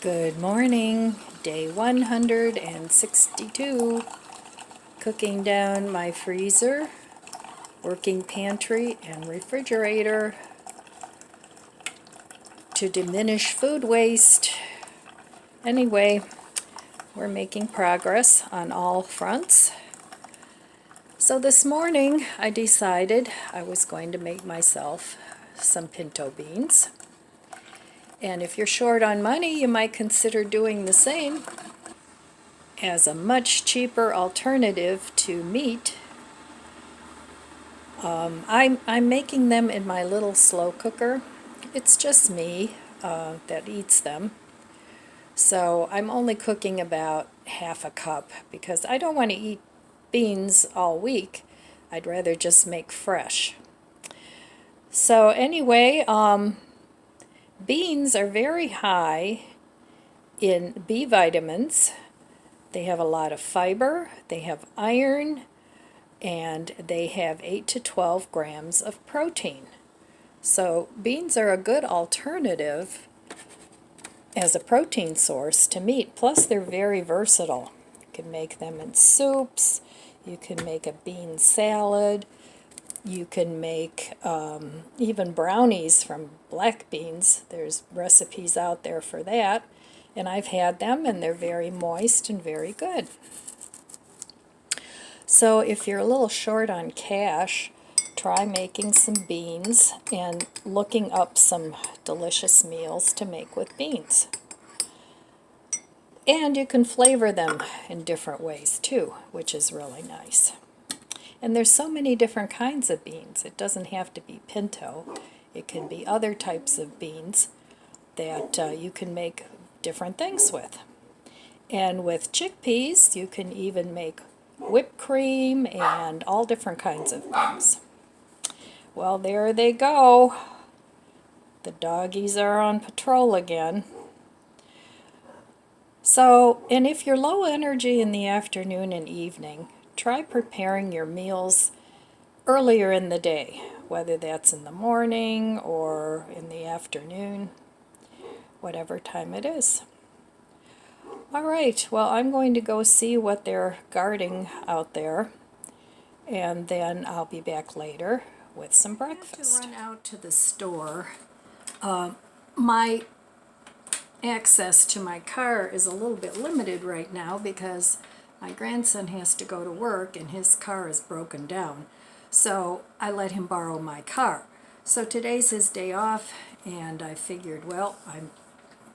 Good morning, day 162, cooking down my freezer, working pantry and refrigerator to diminish food waste. Anyway, we're making progress on all fronts. So this morning I decided I was going to make myself some pinto beans. And if you're short on money, you might consider doing the same. As a much cheaper alternative to meat, I'm making them in my little slow cooker. It's just me that eats them. So I'm only cooking about half a cup because I don't want to eat beans all week. I'd rather just make fresh. So anyway, beans are very high in B vitamins. They have a lot of fiber, they have iron, and they have 8 to 12 grams of protein. So beans are a good alternative as a protein source to meat. Plus they're very versatile. You can make them in soups, you can make a bean salad, you can make even brownies from black beans. There's recipes out there for that. And I've had them, and they're very moist and very good. So if you're a little short on cash, try making some beans and looking up some delicious meals to make with beans. And you can flavor them in different ways too, which is really nice. And there's so many different kinds of beans. It doesn't have to be pinto. It can be other types of beans that you can make different things with. And with chickpeas, you can even make whipped cream and all different kinds of things. Well, there they go. The doggies are on patrol again. So, and if you're low energy in the afternoon and evening, try preparing your meals earlier in the day, whether that's in the morning or in the afternoon, whatever time it is. All right, well, I'm going to go see what they're guarding out there, and then I'll be back later with some breakfast. I have to run out to the store. My access to my car is a little bit limited right now because my grandson has to go to work and his car is broken down. So I let him borrow my car. So today's his day off, and I figured, well, I'm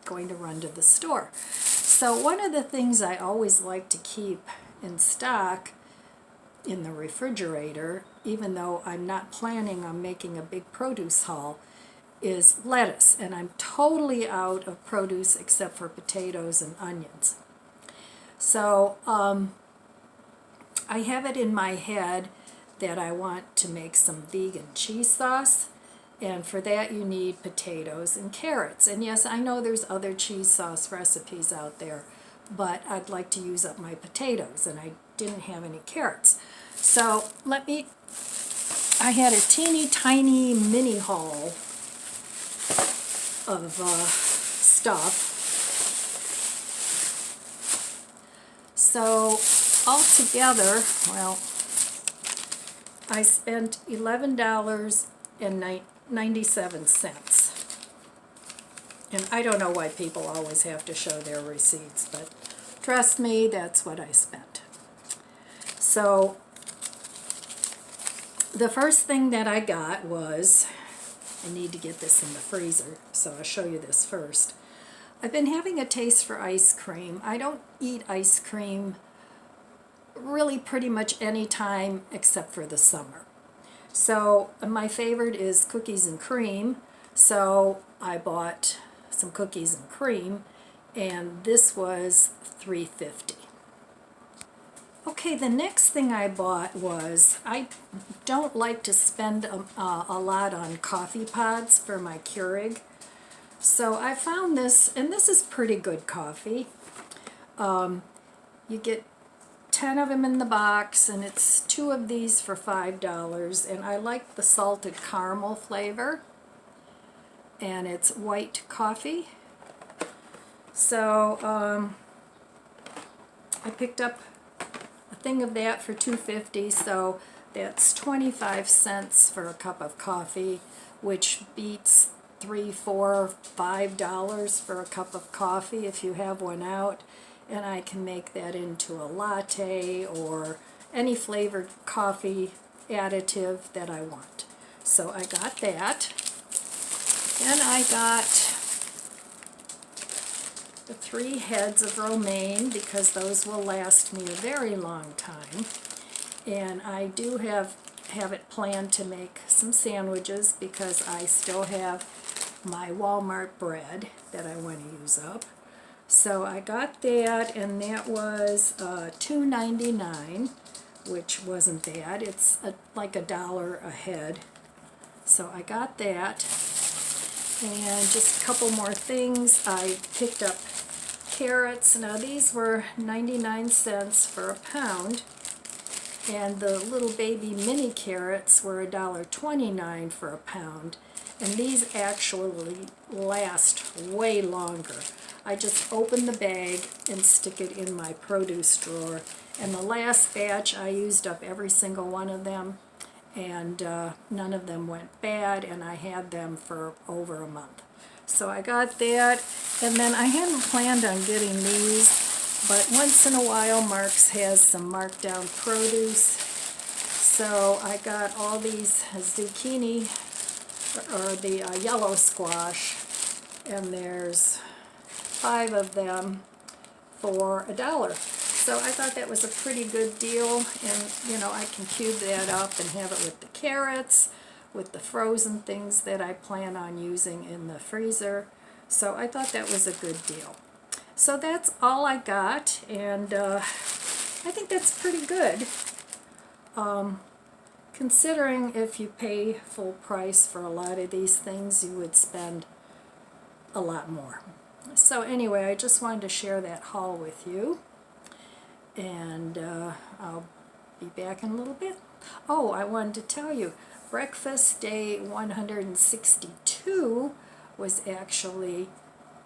going to run to the store. So one of the things I always like to keep in stock in the refrigerator, even though I'm not planning on making a big produce haul, is lettuce. And I'm totally out of produce except for potatoes and onions. So I have it in my head that I want to make some vegan cheese sauce. And for that you need potatoes and carrots. And yes, I know there's other cheese sauce recipes out there, but I'd like to use up my potatoes, and I didn't have any carrots. So I had a teeny tiny mini haul of stuff. So altogether, well, I spent $11.97. And I don't know why people always have to show their receipts, but trust me, that's what I spent. So the first thing that I got was, I need to get this in the freezer, so I'll show you this first. I've been having a taste for ice cream. I don't eat ice cream really pretty much any time except for the summer. So my favorite is cookies and cream, so I bought some cookies and cream, and this was $3.50. Okay, the next thing I bought was, I don't like to spend a lot on coffee pods for my Keurig, so I found this, and this is pretty good coffee. You get 10 of them in the box, and it's 2 of these for $5, and I like the salted caramel flavor, and it's white coffee. So I picked up a thing of that for $2.50, so that's 25 cents for a cup of coffee, which beats $3, $4, $5 for a cup of coffee if you have one out. And I can make that into a latte or any flavored coffee additive that I want. So I got that. Then I got the 3 heads of romaine because those will last me a very long time. And I do have it planned to make some sandwiches because I still have my Walmart bread that I want to use up. So I got that, and that was $2.99, which wasn't bad. It's like $1 a head. So I got that. And just a couple more things. I picked up carrots. Now these were 99 cents for a pound. And the little baby mini carrots were $1.29 for a pound. And these actually last way longer. I just open the bag and stick it in my produce drawer. And the last batch, I used up every single one of them. And none of them went bad, and I had them for over a month. So I got that, and then I hadn't planned on getting these, but once in a while Mark's has some marked down produce. So I got all these zucchini, or the yellow squash, and there's 5 of them for $1. So I thought that was a pretty good deal, and you know, I can cube that up and have it with the carrots, with the frozen things that I plan on using in the freezer. So I thought that was a good deal. So that's all I got, and I think that's pretty good. Considering if you pay full price for a lot of these things, you would spend a lot more. So anyway, I just wanted to share that haul with you. And I'll be back in a little bit. Oh, I wanted to tell you, breakfast day 162 was actually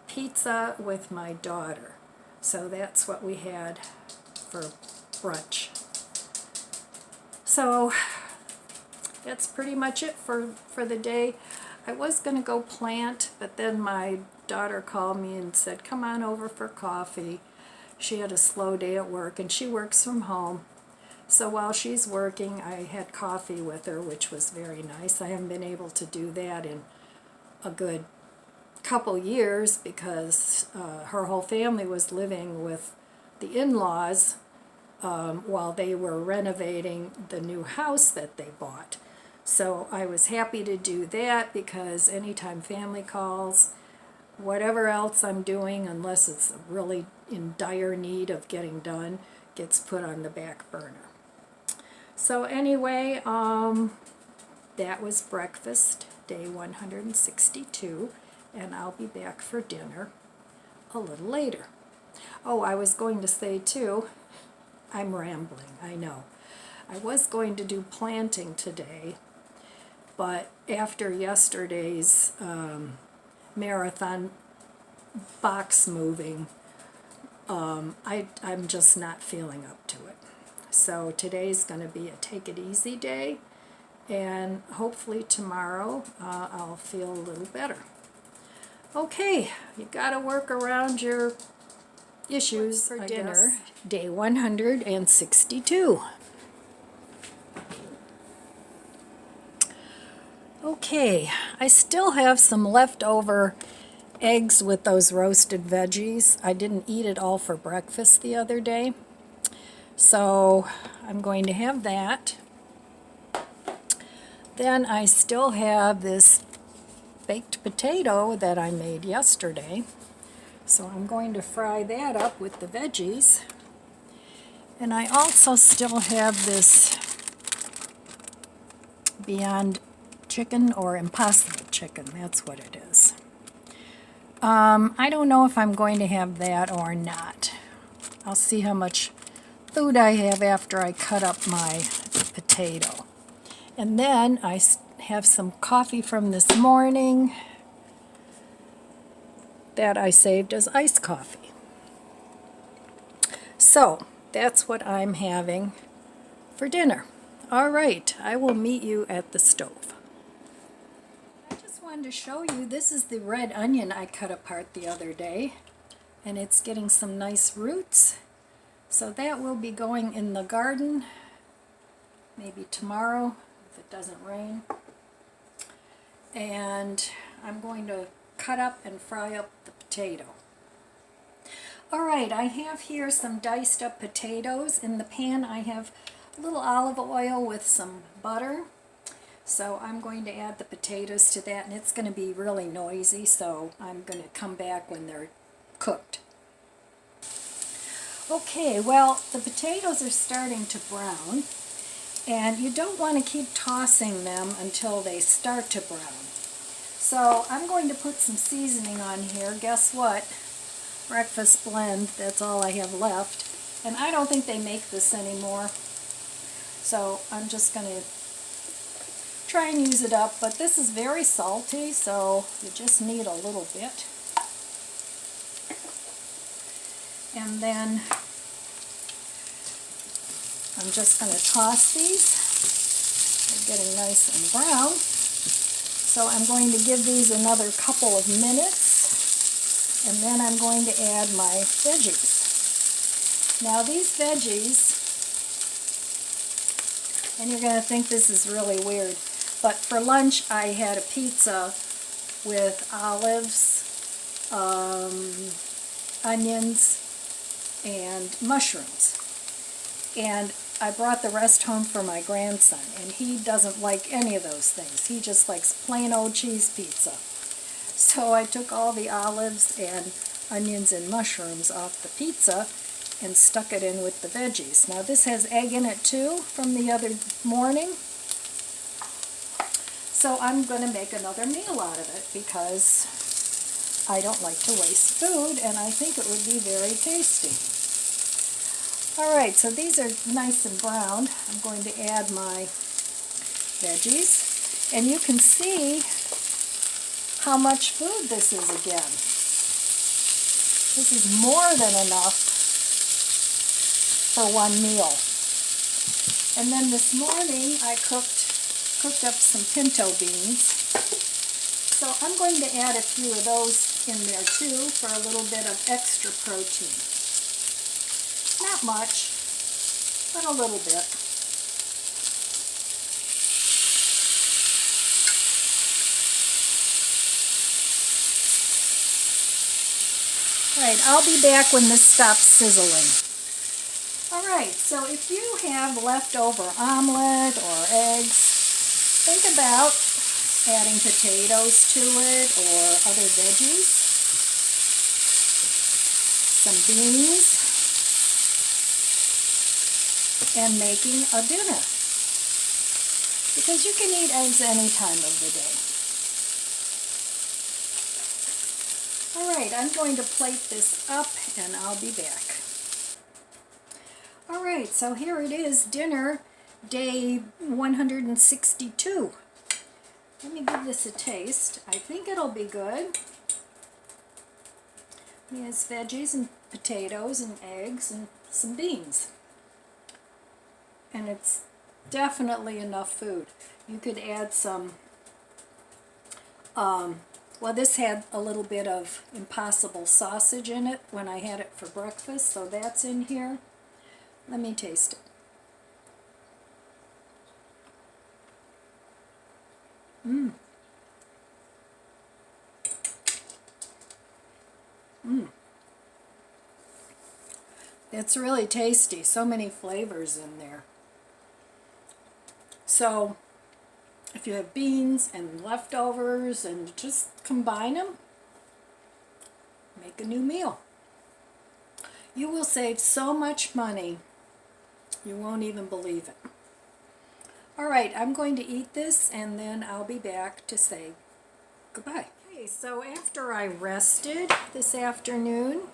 pizza with my daughter. So that's what we had for brunch. So that's pretty much it for the day. I was going to go plant, but then my daughter called me and said, come on over for coffee. She had a slow day at work, and she works from home. So while she's working, I had coffee with her, which was very nice. I haven't been able to do that in a good couple years because her whole family was living with the in-laws while they were renovating the new house that they bought. So I was happy to do that because anytime family calls, whatever else I'm doing, unless it's really in dire need of getting done, gets put on the back burner. So anyway, that was breakfast day 162, and I'll be back for dinner a little later. Oh, I was going to say too, I'm rambling, I know. I was going to do planting today, but after yesterday's marathon box moving, I'm just not feeling up to it. So today's going to be a take it easy day, and hopefully tomorrow I'll feel a little better. Okay, you got to work around your issues for dinner. Day 162. Okay, I still have some leftover eggs with those roasted veggies. I didn't eat it all for breakfast the other day, so I'm going to have that. Then I still have this baked potato that I made yesterday, so I'm going to fry that up with the veggies. And I also still have this Beyond Chicken, or Impossible Chicken, that's what it is. I don't know if I'm going to have that or not. I'll see how much food I have after I cut up my potato. And then I have some coffee from this morning. that I saved as iced coffee. So that's what I'm having for dinner. All right, I will meet you at the stove. I just wanted to show you, this is the red onion I cut apart the other day, and it's getting some nice roots. So that will be going in the garden, maybe tomorrow if it doesn't rain. And I'm going to cut up and fry up the potato. Alright, I have here some diced up potatoes. In the pan I have a little olive oil with some butter. So I'm going to add the potatoes to that, and it's going to be really noisy, so I'm going to come back when they're cooked. Okay, well, the potatoes are starting to brown, and you don't want to keep tossing them until they start to brown. So I'm going to put some seasoning on here. Guess what? Breakfast blend, that's all I have left. And I don't think they make this anymore. So I'm just going to try and use it up. But this is very salty, so you just need a little bit. And then I'm just going to toss these. They're getting nice and brown. So I'm going to give these another couple of minutes, and then I'm going to add my veggies. Now these veggies, and you're going to think this is really weird, but for lunch I had a pizza with olives, onions, and mushrooms. And I brought the rest home for my grandson, and he doesn't like any of those things. He just likes plain old cheese pizza. So I took all the olives and onions and mushrooms off the pizza and stuck it in with the veggies. Now this has egg in it too from the other morning. So I'm going to make another meal out of it because I don't like to waste food, and I think it would be very tasty. Alright, so these are nice and browned. I'm going to add my veggies, and you can see how much food this is again. This is more than enough for one meal. And then this morning I cooked up some pinto beans. So I'm going to add a few of those in there too for a little bit of extra protein. Not much, but a little bit. Alright, I'll be back when this stops sizzling. Alright, so if you have leftover omelet or eggs, think about adding potatoes to it or other veggies, some beans, and making a dinner. Because you can eat eggs any time of the day. Alright, I'm going to plate this up and I'll be back. Alright, so here it is, dinner day 162. Let me give this a taste. I think it'll be good. It has veggies and potatoes and eggs and some beans. And it's definitely enough food. You could add some, well, this had a little bit of Impossible sausage in it when I had it for breakfast, so that's in here. Let me taste it. It's really tasty. So many flavors in there. So if you have beans and leftovers and just combine them, make a new meal. You will save so much money, you won't even believe it. Alright, I'm going to eat this and then I'll be back to say goodbye. Okay, so after I rested this afternoon,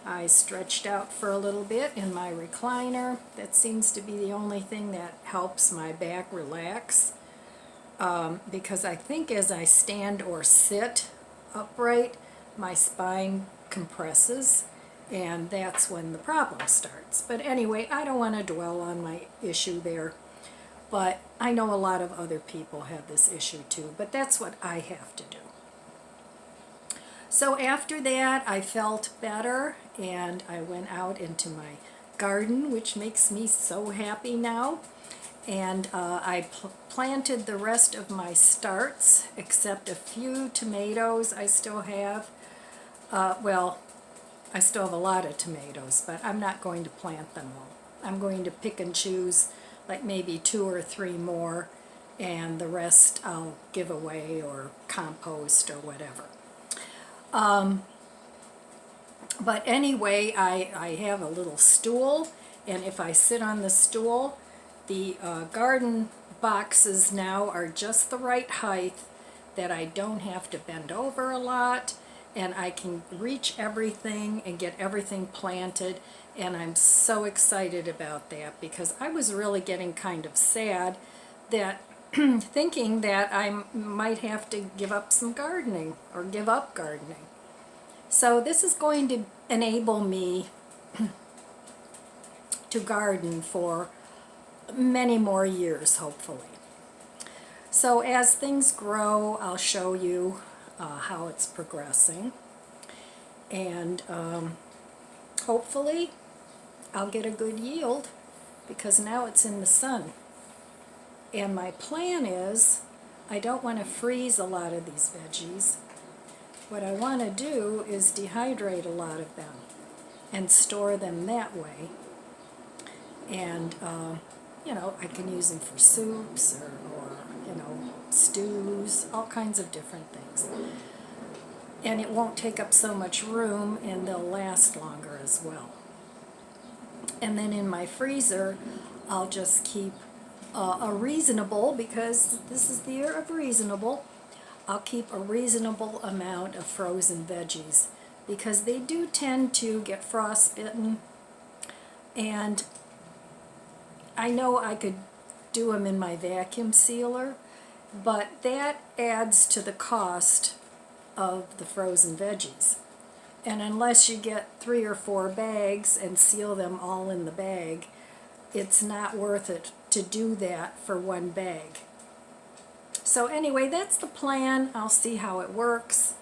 I stretched out for a little bit in my recliner. That seems to be the only thing that helps my back relax, because I think as I stand or sit upright, my spine compresses, and that's when the problem starts. But anyway, I don't want to dwell on my issue there. But I know a lot of other people have this issue too, but that's what I have to do. So after that, I felt better, and I went out into my garden, which makes me so happy now. And I planted the rest of my starts, except a few tomatoes I still have. Well, I still have a lot of tomatoes, but I'm not going to plant them all. I'm going to pick and choose like maybe 2 or 3 more, and the rest I'll give away or compost or whatever. But anyway, I have a little stool, and if I sit on the stool, the garden boxes now are just the right height that I don't have to bend over a lot, and I can reach everything and get everything planted, and I'm so excited about that because I was really getting kind of sad that thinking that I might have to give up some gardening or give up gardening. So this is going to enable me to garden for many more years, hopefully. So as things grow, I'll show you how it's progressing, and hopefully I'll get a good yield because now it's in the sun. And my plan is I don't want to freeze a lot of these veggies. What I want to do is dehydrate a lot of them and store them that way. And you know, I can use them for soups or you know, stews, all kinds of different things. And it won't take up so much room, and they'll last longer as well. And then in my freezer, I'll just keep a reasonable, because this is the year of reasonable, I'll keep a reasonable amount of frozen veggies because they do tend to get frostbitten, and I know I could do them in my vacuum sealer, but that adds to the cost of the frozen veggies. And unless you get 3 or 4 bags and seal them all in the bag, it's not worth it to do that for 1 bag. So anyway, that's the plan. I'll see how it works.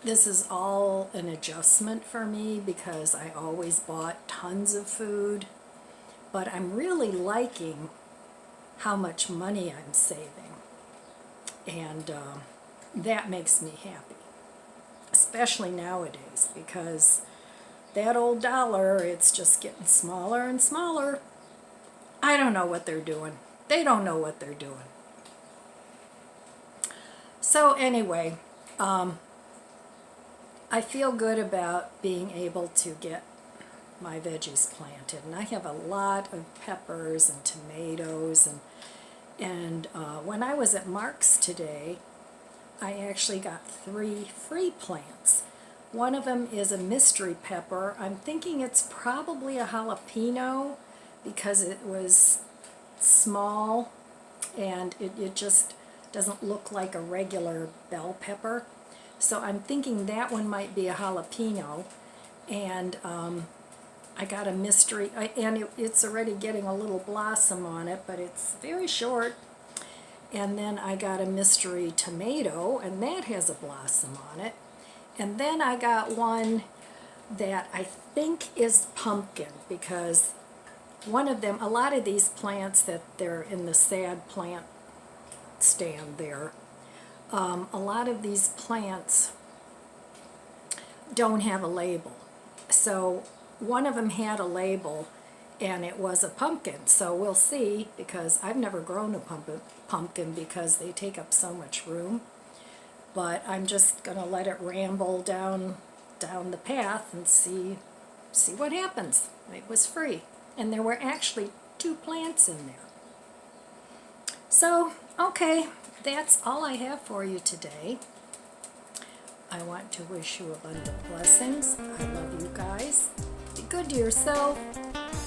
This is all an adjustment for me because I always bought tons of food, but I'm really liking how much money I'm saving, and that makes me happy, especially nowadays because that old dollar, it's just getting smaller and smaller. I don't know what they're doing. They don't know what they're doing. So anyway, I feel good about being able to get my veggies planted, and I have a lot of peppers and tomatoes, and when I was at Mark's today, I actually got 3 free plants. One of them is a mystery pepper. I'm thinking it's probably a jalapeno because it was small and it just doesn't look like a regular bell pepper. So I'm thinking that one might be a jalapeno, and I got a mystery, and it's already getting a little blossom on it, but it's very short. And then I got a mystery tomato, and that has a blossom on it. And then I got one that I think is pumpkin, because one of them, a lot of these plants that they're in the sad plant stand there, a lot of these plants don't have a label. So one of them had a label, and it was a pumpkin. So we'll see, because I've never grown a pumpkin because they take up so much room. But I'm just going to let it ramble down the path and see what happens. It was free, and there were actually 2 plants in there. So, okay, that's all I have for you today. I want to wish you abundant blessings. I love you guys. Be good to yourself.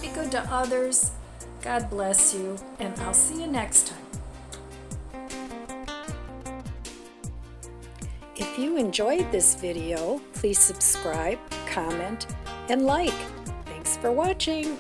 Be good to others. God bless you, and I'll see you next time. If you enjoyed this video, please subscribe, comment, and like. Thanks for watching.